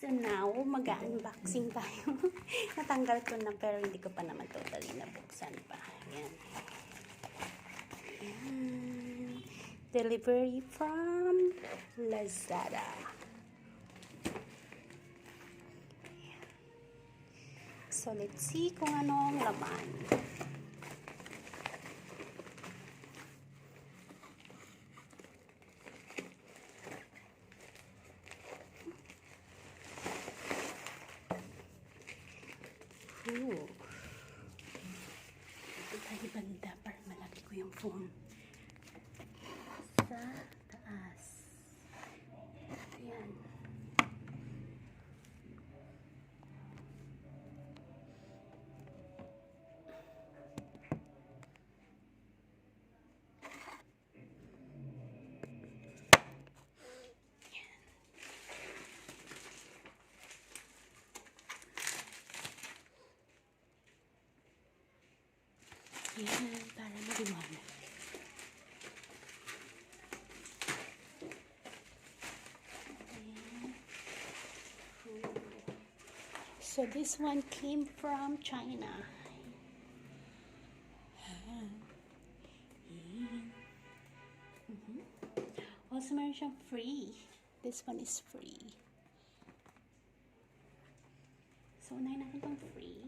So now, mag-unboxing tayo. Natanggal ko na pero hindi ko pa naman totally nabuksan pa. Ayan. Ayan. Delivery from Lazada. Ayan. So let's see kung anong laman. Ito tayo banda para malaki ko yung phone sa taas. Ayan. Ayan, para maliwanag. So this one came from China. Also meron siyang free. This one is free. So unahin natin itong free.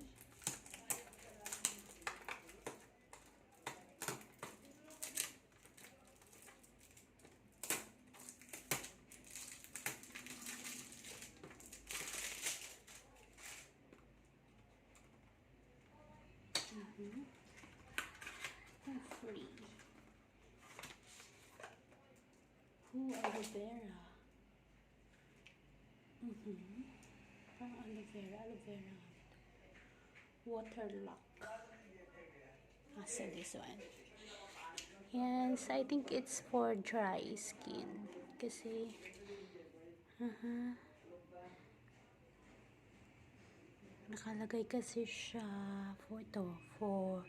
Free. Aloe vera. Parang aloe vera. Water lock. So this one. Yes, I think it's for dry skin. Kasi, nakalagay kasi siya for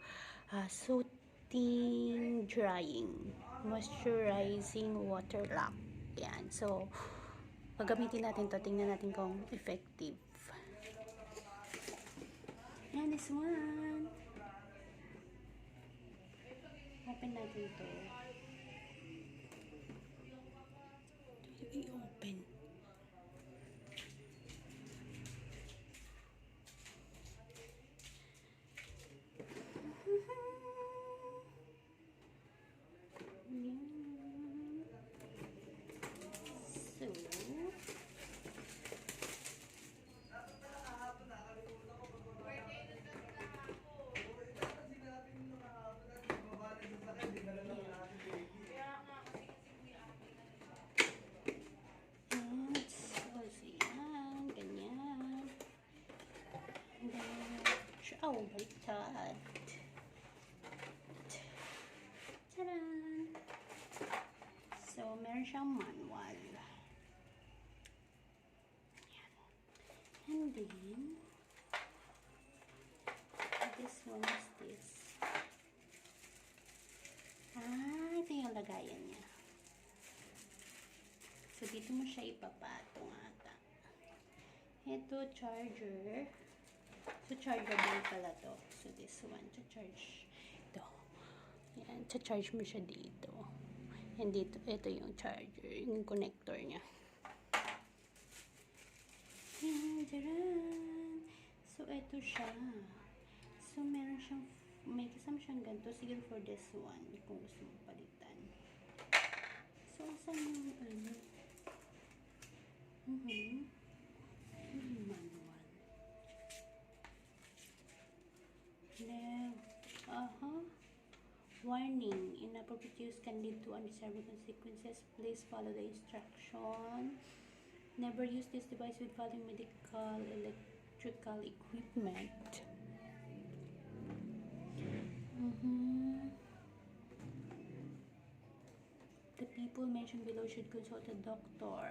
soothing, drying, moisturizing water lock. Yan. So, pagamitin natin to, tingnan natin kung effective. And this one. Open natin to. I-open. Oh, baliktad. Tadaan! So, meron siyang manual. Ayan. And then, this one is this. Ito yung lagayan niya. So, dito mo siya ipapatong ata. Ito, charger. So, chargeable pala to. So, this one, to-charge ito. Yan, to-charge mo siya dito. And dito, ito yung charger, yung connector niya. Yan, jaran! So, ito siya. So, meron siyang, may kasama siyang ganito. Siguro for this one, kung gusto mo palitan. So, saan yung, manual. Warning, inappropriate use can lead to undesirable consequences. Please follow the instruction. Never use this device with following medical electrical equipment. The people mentioned below should consult a doctor.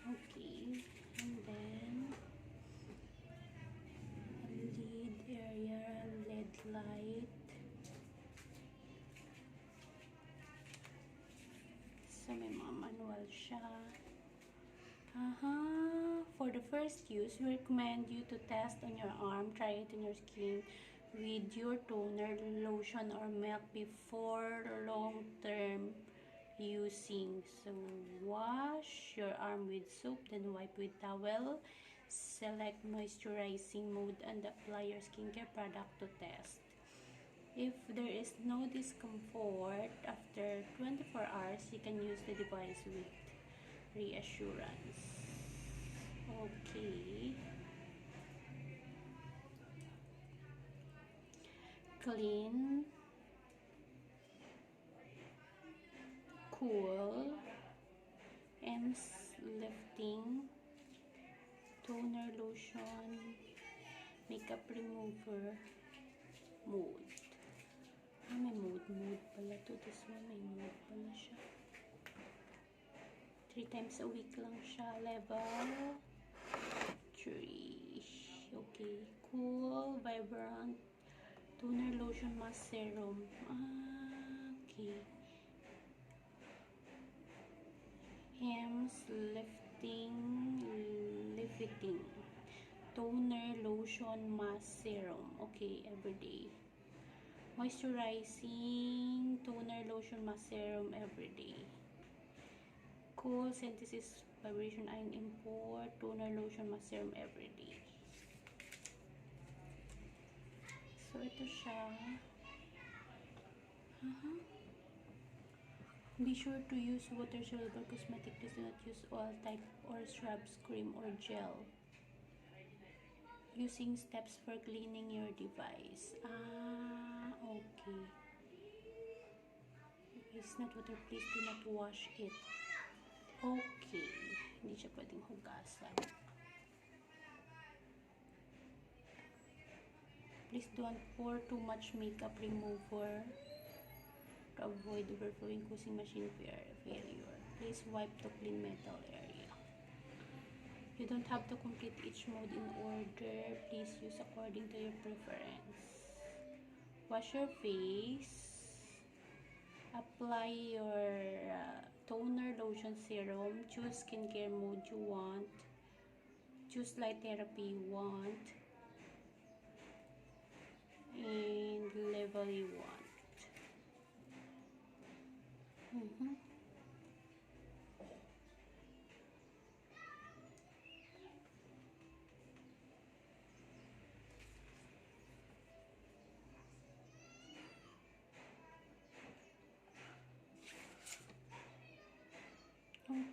Okay, and then lead area, LED light. So may mga manual siya. the first use, we recommend you to test on your arm, try it on your skin with your toner, lotion, or milk before long-term using. So, wash your arm with soap, then wipe with towel. Select moisturizing mode and apply your skincare product to test. If there is no discomfort after 24 hours, you can use the device with reassurance. Okay. Clean, cool, and lifting, toner, lotion, makeup remover, mood. May mood pala to. This one, may mood pala siya. 3 times a week lang siya. Level 3. Okay. Cool, vibrant, toner, lotion, mask, serum. Okay. Hems, lifting, toner, lotion, mask, serum. Okay, everyday. Moisturizing, toner, lotion, mask, serum, everyday. Cool, synthesis, vibration, iron import, toner, lotion, mask, serum, everyday. So, ito siya. Be sure to use water-soluble cosmetic. Please do not use oil type or scrubs, cream, or gel. Using steps for cleaning your device. Okay. If it's not water, please do not wash it. Okay. Hindi siya pwedeng hugasan. Please don't pour too much makeup remover to avoid overflowing, causing machine failure. Please wipe to clean metal area. You don't have to complete each mode in order. Please use according to your preference. Wash your face. Apply your toner, lotion, serum. Choose skincare mode you want. Choose light therapy you want. And level you want.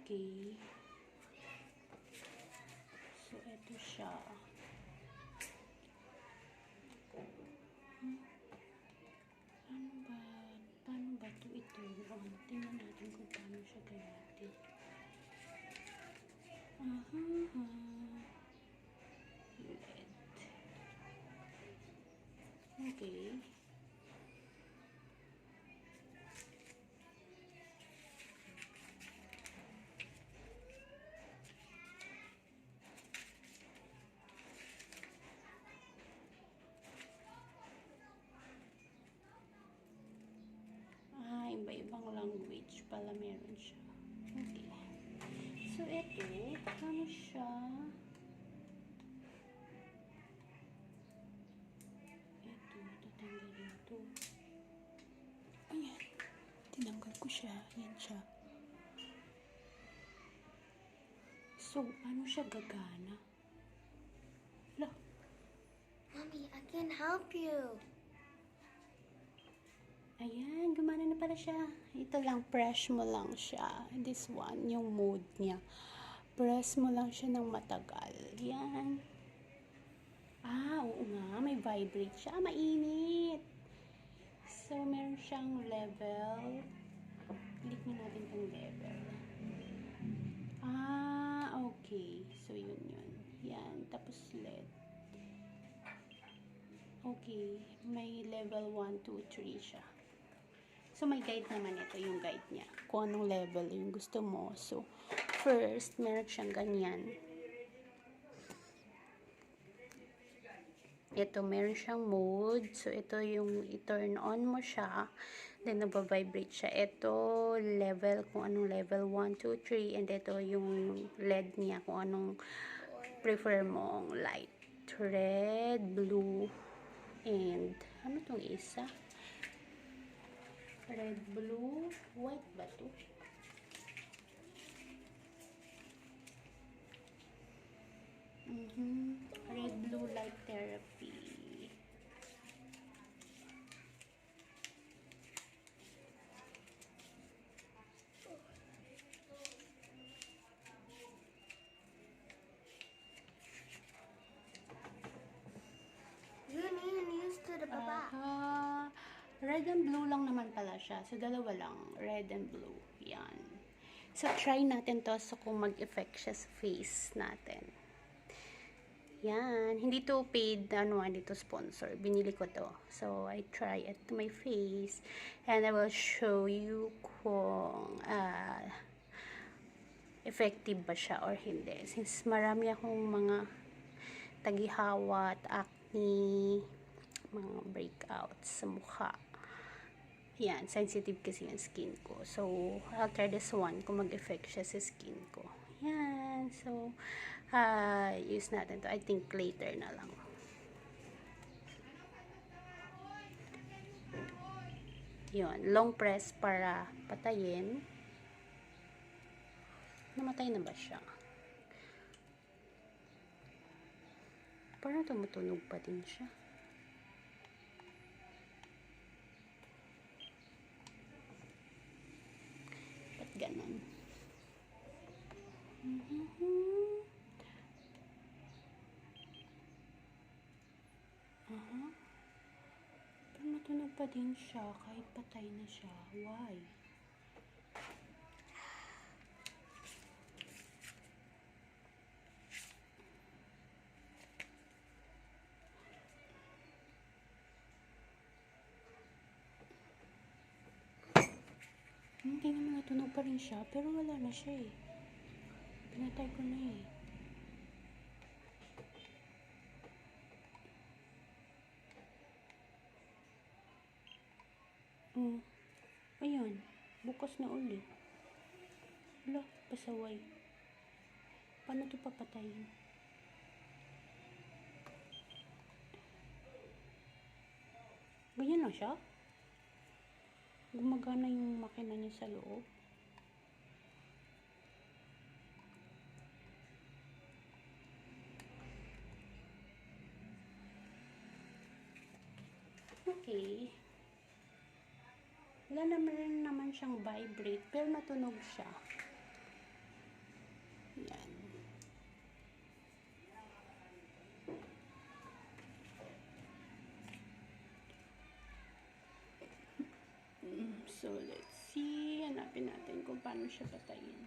Okay. So, ito siya. Paano ba ito? Tingnan natin kung paano siya gamitin. LED. Okay. Iba-ibang language pala meron siya. Okay. So, ito, paano siya? Ito, tatanggalin ito. Ayan. Tinanggal ko siya. Ayan siya. So, paano siya gagana? Hala. Mommy, I can help you. Ayan, gumana na pala siya. Ito lang, press mo lang siya. This one, yung mode niya. Press mo lang siya ng matagal. Yan. Oo nga, may vibrate siya. Mainit. So, meron siyang level. Click na natin yung level. Okay. So, yun. Yan. Tapos, LED. Okay. May level 1, 2, 3 siya. So, may guide naman ito, yung guide niya. Kung anong level yung gusto mo. So, first, meron siyang ganyan. Ito, meron siyang mode. So, ito yung i-turn on mo siya. Then, nagbabibrate siya. Ito, level, kung anong level 1, 2, 3. And ito yung LED niya, kung anong prefer mong light. Red, blue, and ano tong isa? Red, blue, white ba to? Red, blue light therapy. You need used to the baba. Red and blue lang naman pala siya. So, dalawa lang. Red and blue. Yan. So, try natin to so kung mag-effect siya sa face natin. Yan. Hindi to paid, hindi to sponsor. Binili ko to. So, I try it to my face. And I will show you kung effective ba siya or hindi. Since marami akong mga tagihawat, acne, mga breakouts sa mukha. Yan, sensitive kasi yung skin ko. So, I'll try this one kung mag-effect siya sa skin ko. Yan. So, use natin to. I think later na lang. Yun. Long press para patayin. Namatay na ba siya? Parang tumutunog pa din siya. Ganon. Pero natunog pa din siya kahit patay na siya. Why? Hindi naman natunog pa rin siya, pero wala na siya eh. Pinatay ko na eh. Ayun, bukas na ulit. Wala, pasaway. Paano ito papatayin? Ganyan lang siya? Gumagana yung makina niya sa loob. Okay. Wala naman siyang vibrate, pero natunog siya. Yan. So, let's see. Hanapin natin kung paano siya patayin.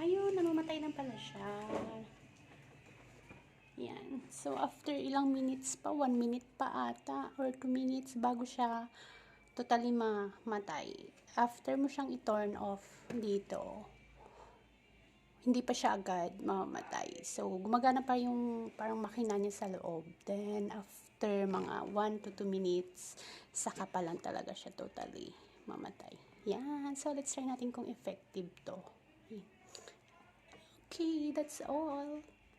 Ayun, namamatay na pala siya. Yan. So, after ilang minutes pa, 1 minute pa ata, or 2 minutes bago siya totally mamatay. After mo siyang i-turn off dito, hindi pa siya agad mamamatay. So, gumagana pa yung parang makina niya sa loob. Then, after mga 1 to 2 minutes, saka pa lang talaga siya totally mamatay. Yan. So, let's try natin kung effective to. Okay, that's all.